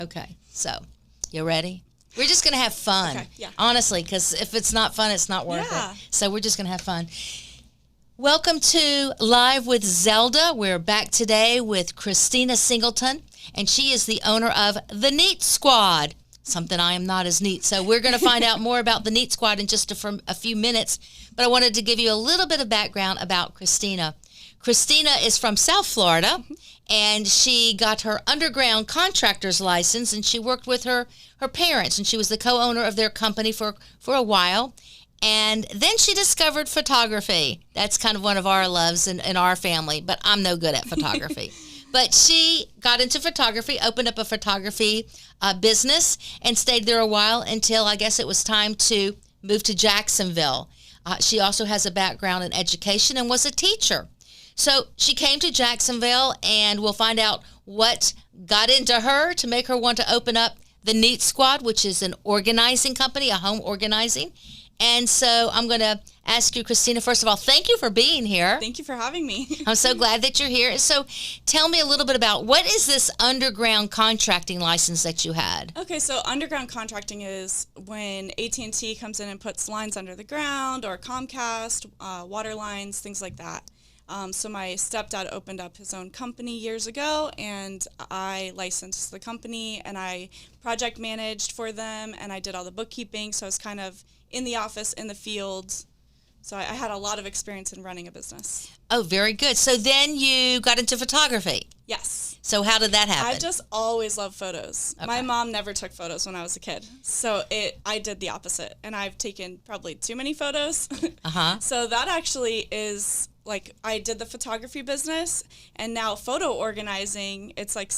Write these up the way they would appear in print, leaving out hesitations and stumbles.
Okay, so you ready? We're just going to have fun. Okay, yeah. Honestly, because if it's not fun, it's not worth Yeah. it. So we're just going to have fun. Welcome to Live with Zelda. We're back today with Christina Singleton, and she is the owner of The Neat Squad. Something I am not as neat. So we're going to find out more about The Neat Squad in just a few minutes. But I wanted to give you a little bit of background about Christina. Christina is from South Florida, and she got her underground contractor's license, and she worked with her parents, and she was the co-owner of their company for a while. And then she discovered photography. That's kind of one of our loves in our family, but I'm no good at photography. But she got into photography, opened up a photography business, and stayed there a while until I guess it was time to move to Jacksonville. She also has a background in education and was a teacher. So she came to Jacksonville, and we'll find out what got into her to make her want to open up the Neat Squad, which is an organizing company, a home organizing. And so I'm going to ask you, Christina, first of all, thank you for being here. Thank you for having me. I'm so glad that you're here. So tell me a little bit about what is this underground contracting license that you had? Okay, so underground contracting is when AT&T comes in and puts lines under the ground, or Comcast, water lines, things like that. So my stepdad opened up his own company years ago, and I licensed the company, and I project managed for them, and I did all the bookkeeping, so I was kind of in the office, in the field. So I had a lot of experience in running a business. Oh, very good. So then you got into photography. Yes. So how did that happen? I just always loved photos. Okay. My mom never took photos when I was a kid. So I did the opposite. And I've taken probably too many photos. Uh-huh. So that actually is like, I did the photography business, and now photo organizing, it's like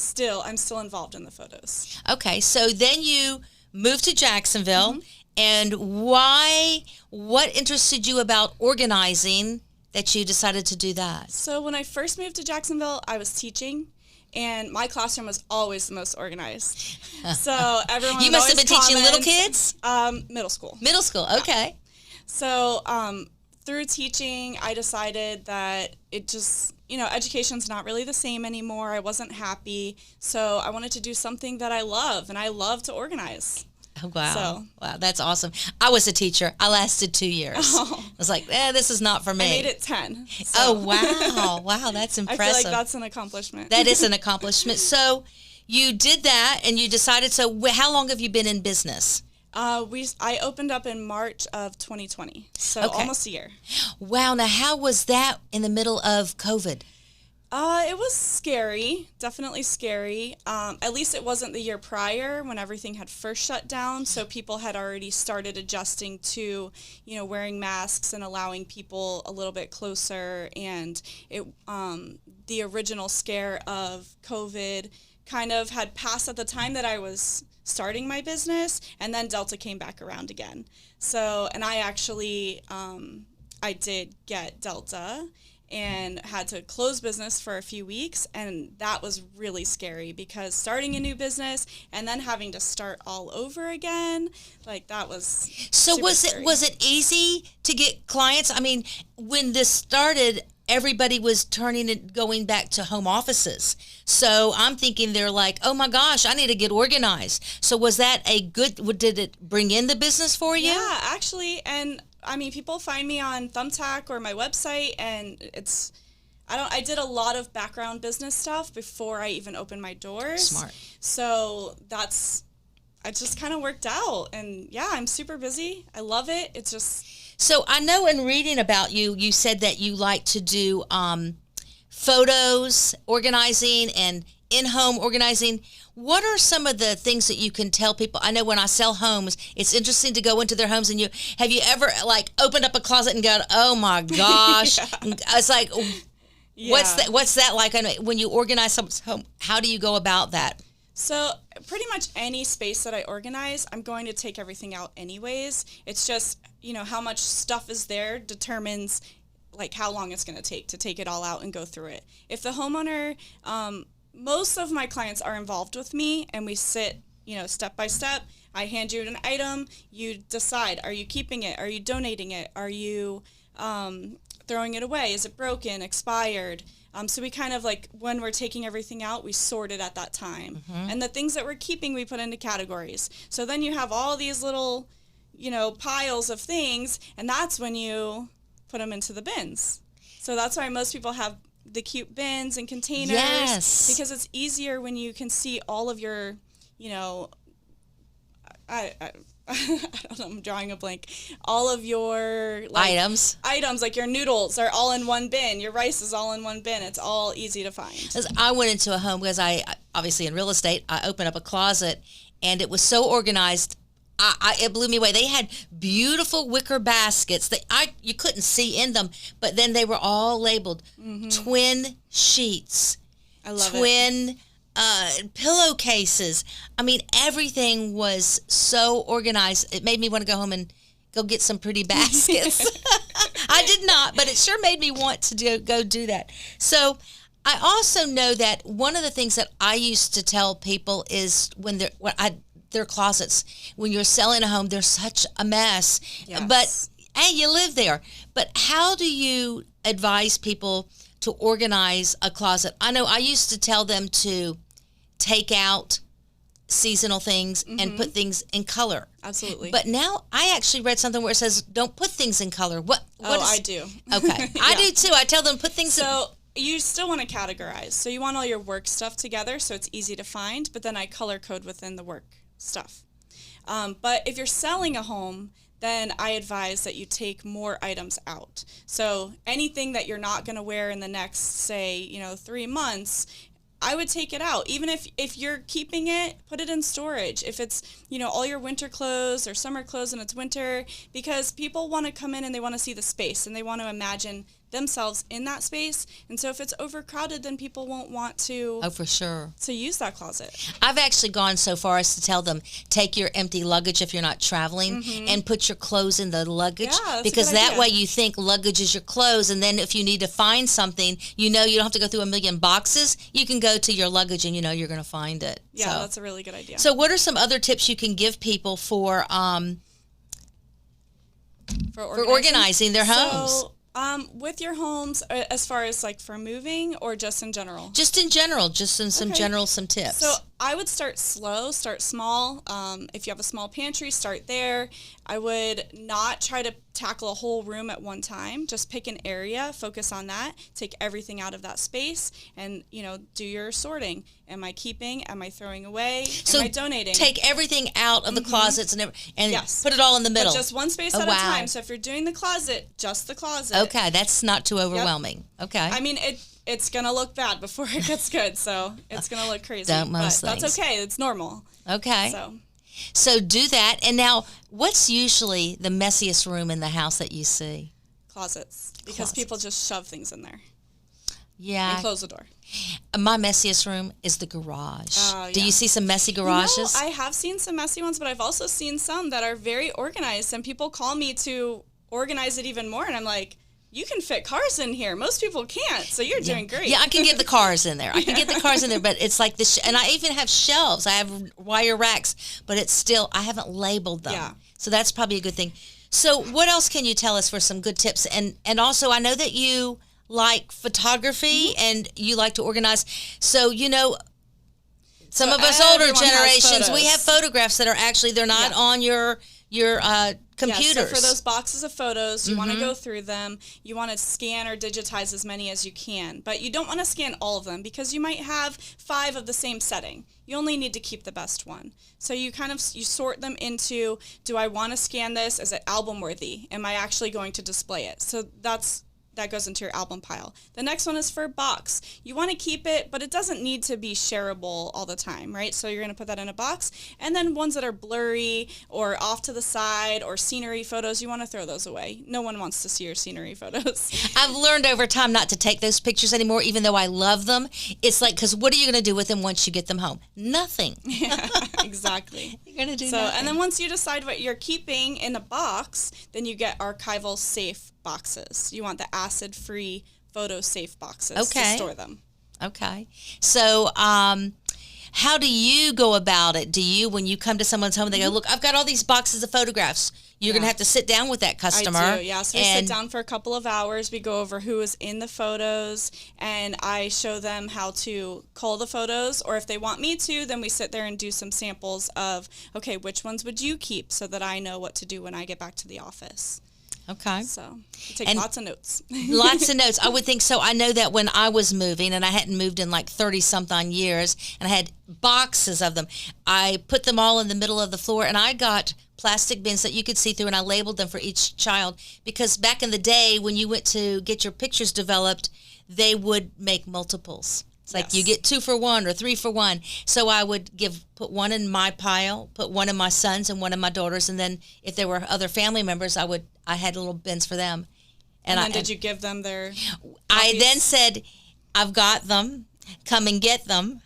I'm still involved in the photos. Okay. So then you moved to Jacksonville. Mm-hmm. And what interested you about organizing that you decided to do that? So when I first moved to Jacksonville, I was teaching, and my classroom was always the most organized. So everyone You must have been teaching little kids? Middle school. Middle school, okay. Yeah. So through teaching, I decided that it just, education's not really the same anymore. I wasn't happy. So I wanted to do something that I love, and I love to organize. Oh, wow. Wow, that's awesome. I was a teacher. I lasted 2 years. Oh. I was like, this is not for me. I made it 10. So. Oh, wow. Wow, that's impressive. I feel like that's an accomplishment. That is an accomplishment. So you did that, and you decided, so how long have you been in business? I opened up in March of 2020, so almost a year. Wow. Now, how was that in the middle of COVID? It was scary, definitely scary. At least it wasn't the year prior when everything had first shut down, so people had already started adjusting to, wearing masks and allowing people a little bit closer, and the original scare of COVID kind of had passed at the time that I was starting my business, and then Delta came back around again. So, and I actually, I did get Delta and had to close business for a few weeks, and that was really scary because starting a new business and then having to start all over again, like that was So scary. was it easy to get clients? I mean, when this started, everybody was going back to home offices. So I'm thinking they're like, oh my gosh, I need to get organized. So was that did it bring in the business for you? Yeah, actually, and I mean, people find me on Thumbtack or my website, and I did a lot of background business stuff before I even opened my doors. Smart. So it just kind of worked out, and yeah, I'm super busy. I love it. It's just... So I know in reading about you, you said that you like to do photos, organizing, and in-home organizing. What are some of the things that you can tell people? I know when I sell homes, it's interesting to go into their homes, and have you ever opened up a closet and gone, oh my gosh? Yeah. It's like, Yeah. what's that like? When you organize someone's home, how do you go about that? So pretty much any space that I organize, I'm going to take everything out anyways. It's just, how much stuff is there determines how long it's going to take it all out and go through it. If the homeowner, most of my clients are involved with me, and we sit, step by step. I hand you an item. You decide, are you keeping it? Are you donating it? Are you throwing it away? Is it broken, expired? So we kind of like, when we're taking everything out, we sort it at that time. And the things that we're keeping, we put into categories. So then you have all these little, piles of things, and that's when you put them into the bins. So that's why most people have the cute bins and containers. Yes. Because it's easier when you can see all of your, I don't know, I'm drawing a blank. All of your items, like your noodles are all in one bin. Your rice is all in one bin. It's all easy to find. I went into a home because I obviously in real estate, I opened up a closet and it was so organized. It blew me away. They had beautiful wicker baskets that you couldn't see in them, but then they were all labeled twin sheets. I love twin pillowcases. I mean, everything was so organized. It made me want to go home and go get some pretty baskets. I did not, but it sure made me want to go do that. So I also know that one of the things that I used to tell people is their closets, when you're selling a home, they're such a mess. Yes. But hey, you live there. But how do you advise people to organize a closet? I know I used to tell them to take out seasonal things and put things in color. Absolutely. But now I actually read something where it says don't put things in color. I do. Okay. I do too. I tell them put things in. So you still want to categorize. So you want all your work stuff together so it's easy to find, but then I color code within the work stuff. But if you're selling a home, then I advise that you take more items out. So anything that you're not going to wear in the next, say, 3 months, I would take it out. Even if you're keeping it, put it in storage. If it's, all your winter clothes or summer clothes and it's winter, because people want to come in and they want to see the space and they want to imagine themselves in that space. And so if it's overcrowded, then people won't want to for sure to use that closet. I've actually gone so far as to tell them take your empty luggage if you're not traveling and put your clothes in the luggage, because that way you think luggage is your clothes, and then if you need to find something, you don't have to go through a million boxes. You can go to your luggage and you're going to find it. Yeah, that's a really good idea. So what are some other tips you can give people for organizing their homes? So, with your homes, as far as like for moving or just in general? Just in general, some tips. So I would start slow, start small. If you have a small pantry, start there. I would not try to tackle a whole room at one time. Just pick an area, focus on that, take everything out of that space, and, do your sorting. Am I keeping? Am I throwing away? Am I donating? Take everything out of the closets and yes. Put it all in the middle. But just one space at a time. So if you're doing the closet, just the closet. Okay, that's not too overwhelming. Yep. Okay. I mean, it's going to look bad before it gets good, so it's going to look crazy. Most but things. That's okay. It's normal. Okay. So do that. And now, what's usually the messiest room in the house that you see? Closets. Because people just shove things in there. Yeah. And close the door. My messiest room is the garage. Do you see some messy garages? I have seen some messy ones, but I've also seen some that are very organized, and people call me to organize it even more, and I'm like, you can fit cars in here. Most people can't, so you're doing great. Yeah, I can get the cars in there. But it's like this, and I even have shelves. I have wire racks, but it's still, I haven't labeled them. Yeah. So that's probably a good thing. So what else can you tell us for some good tips? And also, I know that you like photography and you like to organize. So, some of us older generations, we have photographs that are actually, they're not on your computers. Yeah, so for those boxes of photos, you want to go through them. You want to scan or digitize as many as you can. But you don't want to scan all of them because you might have 5 of the same setting. You only need to keep the best one. So you you sort them into, do I want to scan this? Is it album worthy? Am I actually going to display it? So that goes into your album pile. The next one is for box. You want to keep it, but it doesn't need to be shareable all the time, right? So you're going to put that in a box. And then ones that are blurry or off to the side or scenery photos, you want to throw those away. No one wants to see your scenery photos. I've learned over time not to take those pictures anymore, even though I love them. It's like, because what are you going to do with them once you get them home? Nothing. Yeah, exactly. You're going to do nothing. And then once you decide what you're keeping in a box, then you get archival safe boxes. You want the acid-free photo safe boxes to store them. Okay. So How do you go about it? Do you, when you come to someone's home, they go, look, I've got all these boxes of photographs. You're going to have to sit down with that customer. I do, yeah. So we sit down for a couple of hours. We go over who is in the photos, and I show them how to cull the photos. Or if they want me to, then we sit there and do some samples of, okay, which ones would you keep so that I know what to do when I get back to the office. Okay. So I take lots of notes. Lots of notes. I would think so. I know that when I was moving, and I hadn't moved in like 30-something years, and I had boxes of them, I put them all in the middle of the floor, and I got plastic bins that you could see through, and I labeled them for each child, because back in the day when you went to get your pictures developed, they would make multiples. It's like you get 2 for 1 or 3 for 1. So I would put one in my pile, put one in my son's and one in my daughter's, and then if there were other family members, I had little bins for them. And then did you give them their copies? I then said, I've got them. Come and get them.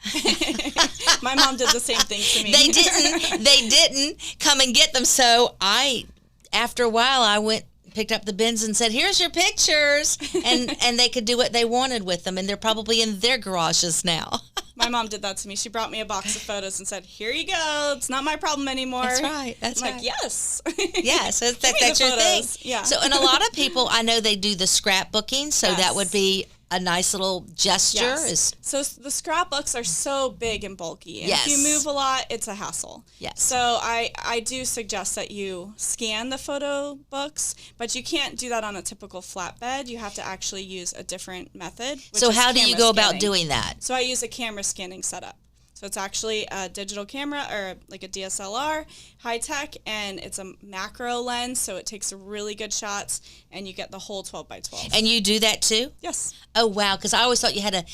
My mom did the same thing to me. They didn't come and get them. So after a while, I picked up the bins and said, here's your pictures. And they could do what they wanted with them. And they're probably in their garages now. My mom did that to me. She brought me a box of photos and said, here you go. It's not my problem anymore. That's right. That's I'm right. like, yes. Yes, that's your thing. Yeah. So, and a lot of people, I know they do the scrapbooking. So that would be a nice little gesture. Yes. So the scrapbooks are so big and bulky. And if you move a lot, it's a hassle. Yes. So I do suggest that you scan the photo books, but you can't do that on a typical flatbed. You have to actually use a different method. So how do you go about doing that? So I use a camera scanning setup. So it's actually a digital camera, or like a DSLR, high tech, and it's a macro lens, so it takes really good shots, and you get the whole 12 by 12. And you do that too? Yes. Oh, wow, because I always thought you had to,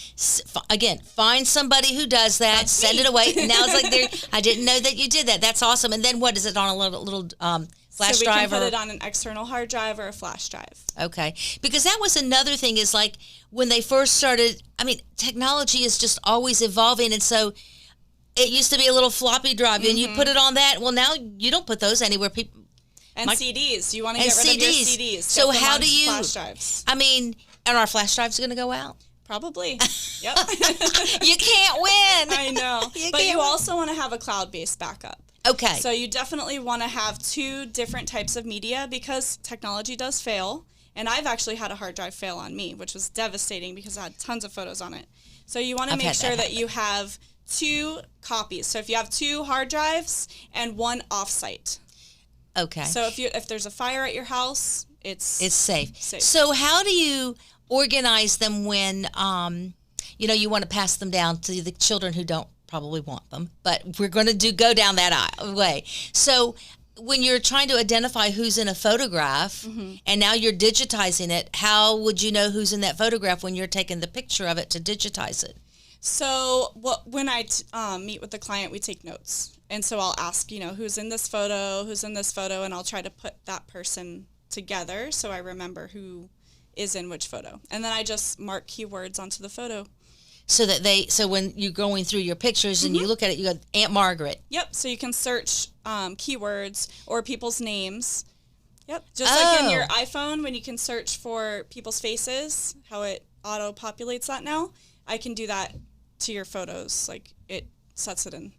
again, find somebody who does that, That's send me. it away. Now it's like, I didn't know that you did that. That's awesome. And then what, is it on a little flash so we drive? can put it on an external hard drive or a flash drive. Okay. Because that was another thing, is like when they first started, I mean, technology is just always evolving, and so it used to be a little floppy drive, and you put it on that. Well, now you don't put those anywhere. And CDs. You want to get rid of your CDs. So how do you? Flash drives. I mean, are our flash drives going to go out? Probably. Yep. You can't win. I know. But you also want to have a cloud-based backup. Okay. So you definitely want to have 2 different types of media, because technology does fail. And I've actually had a hard drive fail on me, which was devastating because I had tons of photos on it. So you want to make sure that you have 2 copies. So if you have 2 hard drives and 1 offsite. Okay. So if there's a fire at your house, it's safe. safe. So how do you organize them when you want to pass them down to the children who don't probably want them, but we're going to go down that way. So when you're trying to identify who's in a photograph, and now you're digitizing it, how would you know who's in that photograph when you're taking the picture of it to digitize it? So when I meet with the client, we take notes. And so I'll ask, who's in this photo, and I'll try to put that person together so I remember who is in which photo. And then I just mark keywords onto the photo. So when you're going through your pictures and you look at it, you go, Aunt Margaret. Yep. So you can search keywords or people's names. Yep. Just like in your iPhone, when you can search for people's faces, how it auto-populates that now, I can do that to your photos. Like, it sets it in.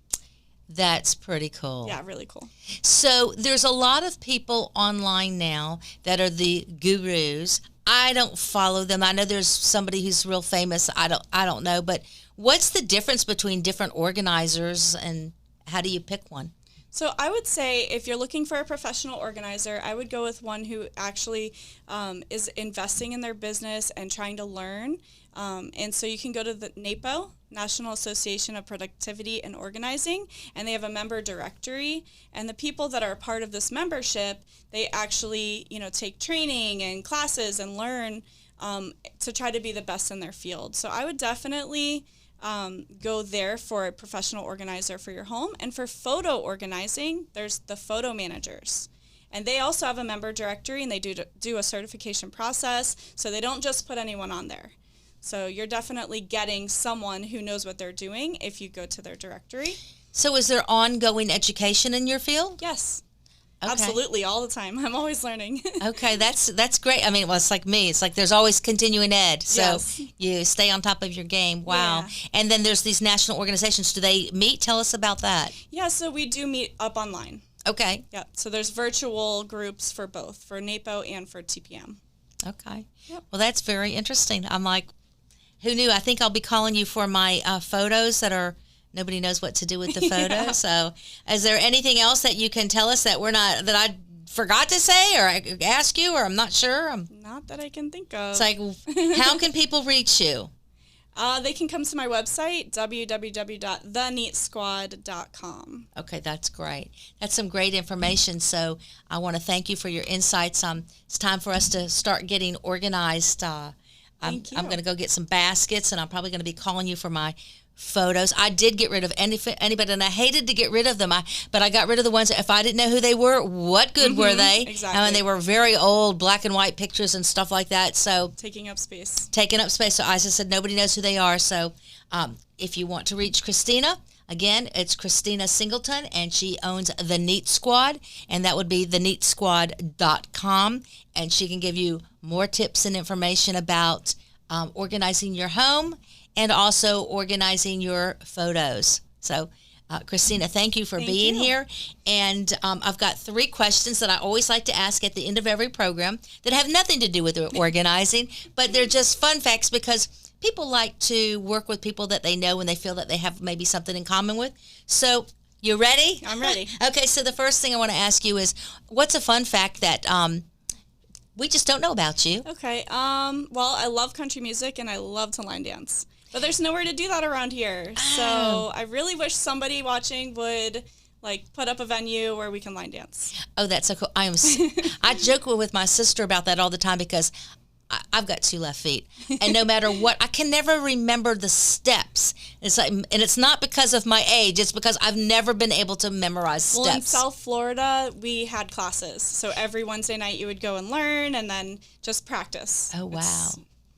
That's pretty cool. Yeah, really cool. So there's a lot of people online now that are the gurus. I don't follow them. I know there's somebody who's real famous. I don't know. But what's the difference between different organizers, and how do you pick one? So I would say if you're looking for a professional organizer, I would go with one who actually is investing in their business and trying to learn. And so you can go to the NAPO, National Association of Productivity and Organizing, and they have a member directory. And the people that are a part of this membership, they actually, take training and classes and learn to try to be the best in their field. So I would definitely go there for a professional organizer for your home. And for photo organizing, there's the photo managers. And they also have a member directory, and they do a certification process, so they don't just put anyone on there. So you're definitely getting someone who knows what they're doing if you go to their directory. So is there ongoing education in your field? Yes. Absolutely, all the time. I'm always learning. Okay, that's great. I mean, well, it's like me. It's like there's always continuing ed. So Yes. you stay on top of your game. Wow. Yeah. And then there's these national organizations. Do they meet? Tell us about that. Yeah, so we do meet up online. Okay. Yeah, so there's virtual groups for both, for NAPO and for TPM. Okay. Yep. Well, that's very interesting. I'm like, who knew? I think I'll be calling you for my photos that are, nobody knows what to do with the photos. Yeah. So is there anything else that you can tell us that I forgot to say or I ask you, or I'm not sure? Not that I can think of. It's like, how can people reach you? They can come to my website, www.theneatsquad.com. Okay, that's great. That's some great information. So I want to thank you for your insights. It's time for us to start getting organized. I'm going to go get some baskets, and I'm probably going to be calling you for my photos. I did get rid of anybody, and I hated to get rid of them. But I got rid of the ones that if I didn't know who they were, what good were they? Exactly. And they were very old, black and white pictures and stuff like that. So Taking up space. So I just said nobody knows who they are. So if you want to reach Christina, again, it's Christina Singleton, and she owns The Neat Squad, and that would be theneatsquad.com, and she can give you more tips and information about organizing your home and also organizing your photos. So, Christina, thank you for being here. And I've got 3 questions that I always like to ask at the end of every program that have nothing to do with organizing, but they're just fun facts because people like to work with people that they know and they feel that they have maybe something in common with. So, you ready? I'm ready. Okay, so the first thing I want to ask you is, what's a fun fact that we just don't know about you? Okay. Well, I love country music and I love to line dance. But there's nowhere to do that around here. So I really wish somebody watching would put up a venue where we can line dance. Oh, that's so cool. I joke with my sister about that all the time because I've got 2 left feet, and no matter what, I can never remember the steps. And it's not because of my age; it's because I've never been able to memorize steps. Well, in South Florida, we had classes, so every Wednesday night you would go and learn, and then just practice. Oh wow.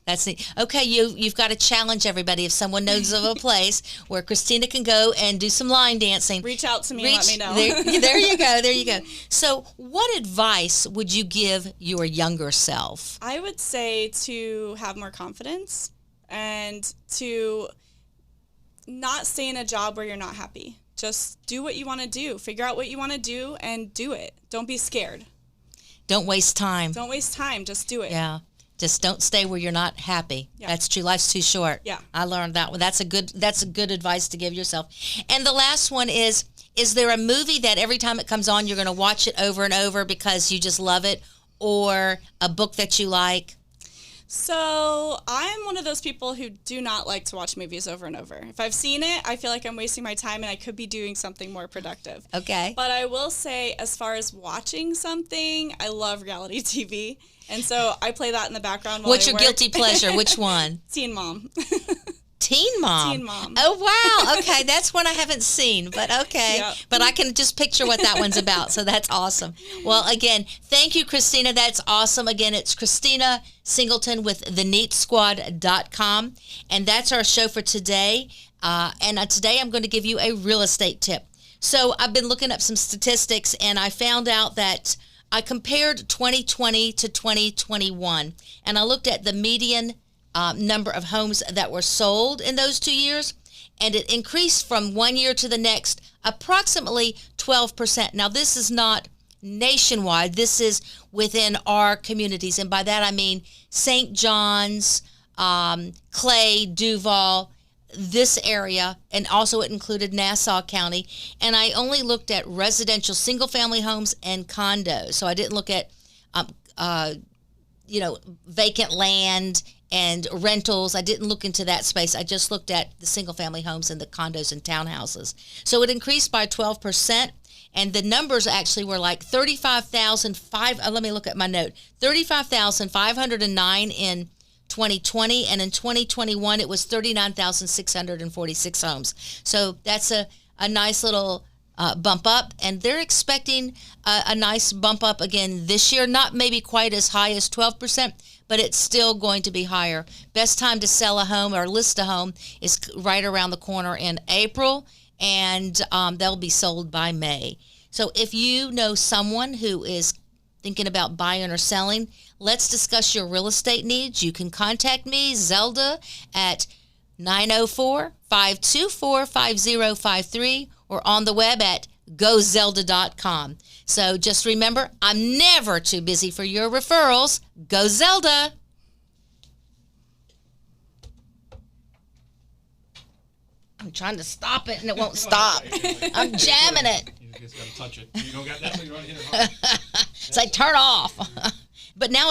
That's neat. Okay, you've got to challenge everybody. If someone knows of a place where Christina can go and do some line dancing, reach out to me and let me know. There you go. There you go. So what advice would you give your younger self? I would say to have more confidence and to not stay in a job where you're not happy. Just do what you want to do. Figure out what you want to do and do it. Don't be scared. Don't waste time. Don't waste time. Just do it. Yeah. Just don't stay where you're not happy. Yeah. That's true. Life's too short. Yeah. I learned that one. That's a good advice to give yourself. And the last one is there a movie that every time it comes on you're going to watch it over and over because you just love it, or a book that you like? So I'm one of those people who do not like to watch movies over and over. If I've seen it, I feel like I'm wasting my time and I could be doing something more productive. Okay. But I will say, as far as watching something, I love reality TV. And so I play that in the background while What's I your work. guilty pleasure? Which one? Teen Mom. Teen Mom. Teen Mom. Oh, wow. Okay, that's one I haven't seen, but okay. Yep. But I can just picture what that one's about, so that's awesome. Well, again, thank you, Christina. That's awesome. Again, it's Christina Singleton with theneatsquad.com, and that's our show for today. And today I'm going to give you a real estate tip. So I've been looking up some statistics, and I found out that I compared 2020 to 2021, and I looked at the median number of homes that were sold in those 2 years, and it increased from one year to the next approximately 12%. Now, this is not nationwide. This is within our communities, and by that I mean St. John's, Clay, Duval, this area, and also it included Nassau County. And I only looked at residential single-family homes and condos, so I didn't look at vacant land and rentals. I didn't look into that space. I just looked at the single-family homes and the condos and townhouses. So it increased by 12%, and the numbers actually were like 35,500. Let me look at my note. 35,509 in 2020, and in 2021 it was 39,646 homes. So that's a nice little bump up, and they're expecting a nice bump up again this year. Not maybe quite as high as 12%, but it's still going to be higher. Best time to sell a home or list a home is right around the corner in April, and they'll be sold by May. So if you know someone who is thinking about buying or selling, let's discuss your real estate needs. You can contact me, Zelda, at 904-524-5053 or on the web at gozelda.com. So just remember, I'm never too busy for your referrals. Go Zelda! I'm trying to stop it and it won't stop. I'm jamming it. You just got to touch it. You don't got that, so you want to hit it hard. It's like turn off. But now